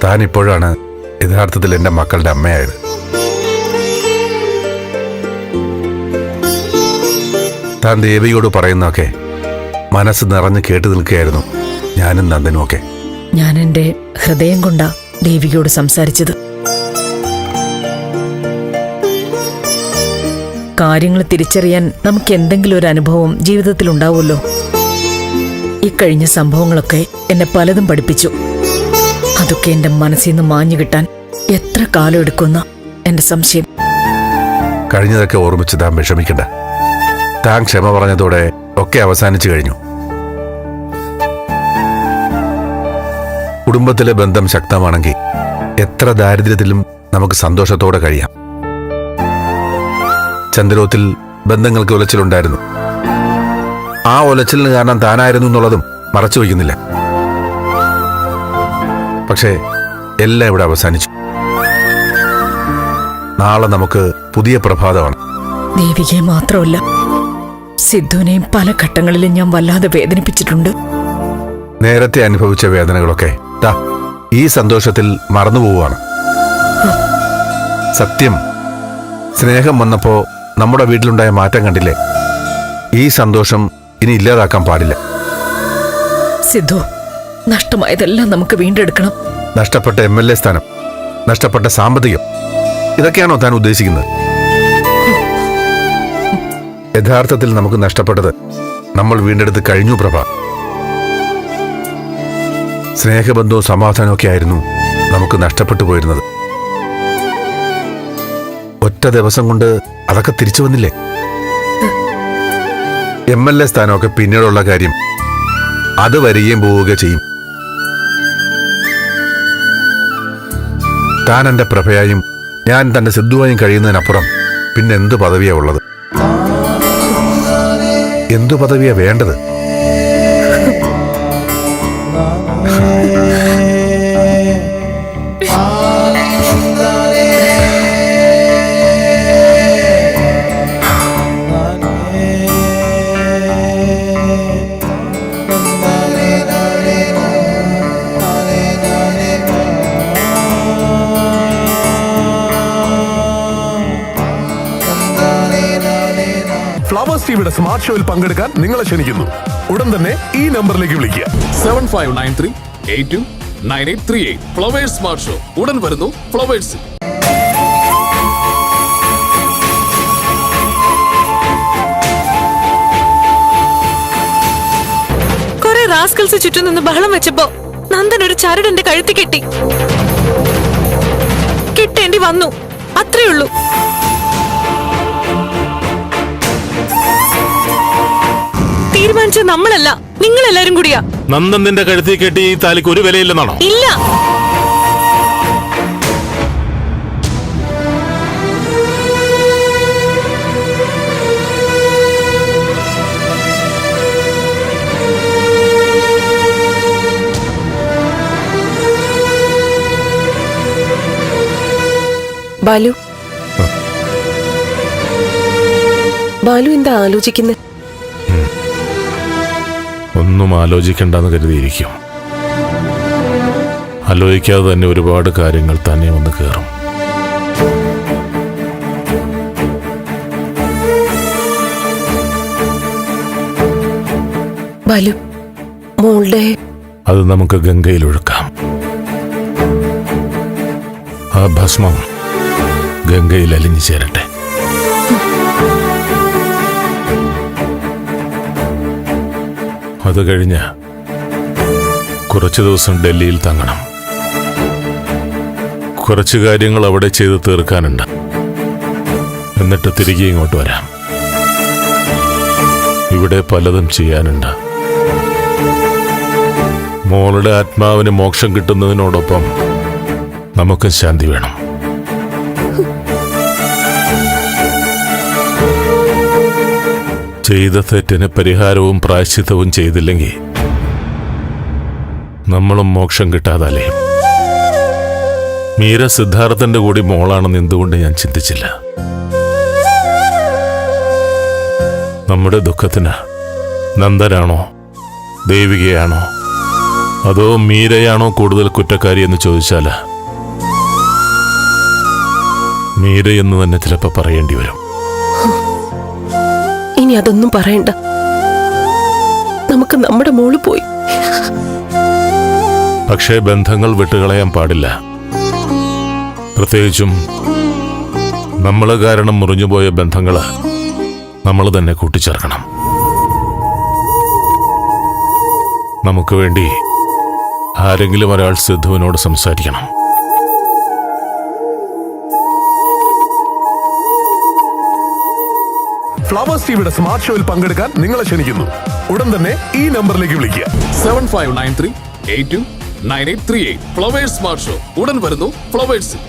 താൻ ഇപ്പോഴാണ് യഥാർത്ഥത്തിൽ എൻ്റെ മക്കളുടെ അമ്മയായത്. താൻ ദേവിയോട് പറയുന്നതൊക്കെ മനസ്സ് നിറഞ്ഞ് കേട്ടു നിൽക്കുകയായിരുന്നു ഞാനും നന്ദനും ഒക്കെ. ഞാൻ എൻ്റെ ഹൃദയം കൊണ്ടാ ദേവികയോട് സംസാരിച്ചത്. കാര്യങ്ങൾ തിരിച്ചറിയാൻ നമുക്ക് എന്തെങ്കിലും ഒരു അനുഭവം ജീവിതത്തിൽ ഉണ്ടാവുമല്ലോ. ഇക്കഴിഞ്ഞ സംഭവങ്ങളൊക്കെ എന്നെ പലതും പഠിപ്പിച്ചു. അതൊക്കെ എന്റെ മനസ്സിൽ നിന്ന് മാഞ്ഞു കിട്ടാൻ എത്ര കാലം എടുക്കുന്ന എന്റെ സംശയം. കഴിഞ്ഞതൊക്കെ ഓർമ്മിച്ച് താൻ വിഷമിക്കണ്ട. താൻ ക്ഷമ പറഞ്ഞതോടെ ഒക്കെ അവസാനിച്ചു കഴിഞ്ഞു. കുടുംബത്തിലെ ബന്ധം ശക്തമാണെങ്കിൽ എത്ര ദാരിദ്ര്യത്തിലും നമുക്ക് സന്തോഷത്തോടെ കഴിയാം. ചന്ദ്രോത്തിൽ ബന്ധങ്ങൾക്ക് ഉലച്ചിലുണ്ടായിരുന്നു. ആ ഉലച്ചിലിന് കാരണം താനായിരുന്നു എന്നുള്ളതും മറച്ചു വയ്ക്കുന്നില്ല. പക്ഷേ എല്ലാം ഇവിടെ അവസാനിച്ചു. നാളെ നമുക്ക് പുതിയ പ്രഭാതമാണ്. ദേവികയെ മാത്രമല്ല, സിദ്ധുവിനെയും പല ഘട്ടങ്ങളിലും ഞാൻ വല്ലാതെ വേദനിപ്പിച്ചിട്ടുണ്ട്. നേരത്തെ അനുഭവിച്ച വേദനകളൊക്കെ ഈ സന്തോഷത്തിൽ മറന്നുപോവാണ്. സത്യം, സ്നേഹം വന്നപ്പോ നമ്മുടെ വീട്ടിലുണ്ടായ മാറ്റം കണ്ടില്ലേ? ഈ സന്തോഷം ഇനി ഇല്ലാതാക്കാൻ പാടില്ല. സിദ്ധു, നഷ്ടമായതെല്ലാം നമുക്ക് വീണ്ടെടുക്കണം. നഷ്ടപ്പെട്ട MLA സ്ഥാനം, നഷ്ടപ്പെട്ട സാമ്പത്തികം, ഇതൊക്കെയാണോ താൻ ഉദ്ദേശിക്കുന്നത്? യഥാർത്ഥത്തിൽ നമുക്ക് നഷ്ടപ്പെട്ടത് നമ്മൾ വീണ്ടെടുത്ത് കഴിഞ്ഞു പ്രഭ. സ്നേഹബന്ധവും സമാധാനവും ഒക്കെ ആയിരുന്നു നമുക്ക് നഷ്ടപ്പെട്ടു പോയിരുന്നത്. ഒറ്റ ദിവസം കൊണ്ട് അതൊക്കെ തിരിച്ചു വന്നില്ലേ? MLA സ്ഥാനമൊക്കെ പിന്നീടുള്ള കാര്യം. അത് വരികയും പോവുകയും ചെയ്യും. താൻ എന്റെ പ്രഭയായും ഞാൻ തന്റെ സിദ്ധുവായും കഴിയുന്നതിനപ്പുറം പിന്നെ എന്തു പദവിയാ ഉള്ളത്? എന്തു പദവിയാ വേണ്ടത്? ഫ്ലവേഴ്സ് ടിവിയുടെ സ്മാർട്ട് ഷോയിൽ പങ്കെടുക്കാൻ നിങ്ങളെ ക്ഷണിക്കുന്നു. ഉടൻ തന്നെ ഈ നമ്പറിലേക്ക് വിളിക്കുക. 7593829838. ഫ്ലവേഴ്സ് സ്മാർട്ട് ഷോ ഉടൻ വരുന്നു ഫ്ലവേഴ്സ്. കുറെ റാസ്കൽസ് ചുറ്റും നിന്ന് ബഹളം വെച്ചപ്പോ നന്ദൻ ഒരു ചരട് എന്റെ കഴുത്തി കെട്ടി. കിട്ടേണ്ടി വന്നു, അത്രയുള്ളൂ. തീരുമാനിച്ച നമ്മളല്ല, നിങ്ങളെല്ലാരും കൂടിയാ. നന്ദൻ നിന്റെ കഴുത്തി കെട്ടി ഈ താലിക്ക് ഒരു വിലയില്ലെന്നാണോ? ഇല്ല. ബാലു എന്താ ആലോചിക്കുന്നത്? ഒന്നും ആലോചിക്കണ്ടെന്ന് കരുതിയിരിക്കും. ആലോചിക്കാതെ തന്നെ ഒരുപാട് കാര്യങ്ങൾ തന്നെ വന്ന് കയറും. ബാലു, മോളുടെ അത് നമുക്ക് ഗംഗയിൽ ഒഴുക്കാം. ആ ഭസ്മം ഗംഗയിൽ അലിഞ്ഞു ചേരട്ടെ. അത് കഴിഞ്ഞ് കുറച്ചു ദിവസം ഡൽഹിയിൽ തങ്ങണം. കുറച്ചു കാര്യങ്ങൾ അവിടെ ചെയ്ത് തീർക്കാനുണ്ട്. എന്നിട്ട് തിരികെ ഇങ്ങോട്ട് വരാം. ഇവിടെ പലതും ചെയ്യാനുണ്ട്. മോളുടെ ആത്മാവിന് മോക്ഷം കിട്ടുന്നതിനോടൊപ്പം നമുക്ക് ശാന്തി വേണം. ചെയ്ത തെറ്റിന് പരിഹാരവും പ്രായശ്ചിത്തവും ചെയ്തില്ലെങ്കിൽ നമ്മളും മോക്ഷം കിട്ടാതാലേ. മീര സിദ്ധാർത്ഥന്റെ കൂടി മോളാണെന്ന് എന്തുകൊണ്ട് ഞാൻ ചിന്തിച്ചില്ല? നമ്മുടെ ദുഃഖത്തിന് നന്ദനാണോ ദേവികയാണോ അതോ മീരയാണോ കൂടുതൽ കുറ്റക്കാരി എന്ന് ചോദിച്ചാൽ മീരയെന്ന് തന്നെ ചിലപ്പോൾ പറയേണ്ടി വരും. ഇനി അതൊന്നും പറയണ്ട. നമുക്ക് നമ്മുടെ മോള് പോയി. പക്ഷേ ബന്ധങ്ങൾ വിട്ടുകളയാൻ പാടില്ല. പ്രത്യേകിച്ചും നമ്മൾ കാരണം മുറിഞ്ഞുപോയ ബന്ധങ്ങൾ നമ്മൾ തന്നെ കൂട്ടിച്ചേർക്കണം. നമുക്ക് വേണ്ടി ആരെങ്കിലും ഒരാൾ സിദ്ധുവിനോട് സംസാരിക്കണം. ഫ്ലവേഴ്സ് ടിവിയുടെ സ്മാർട്ട് ഷോയിൽ പങ്കെടുക്കാൻ നിങ്ങളെ ക്ഷണിക്കുന്നു. ഉടൻ തന്നെ ഈ നമ്പറിലേക്ക് വിളിക്കുക. 7593829838. ഫ്ലവേഴ്സ് സ്മാർട്ട് ഷോ ഉടൻ വരുന്നു ഫ്ലവേഴ്സിൽ.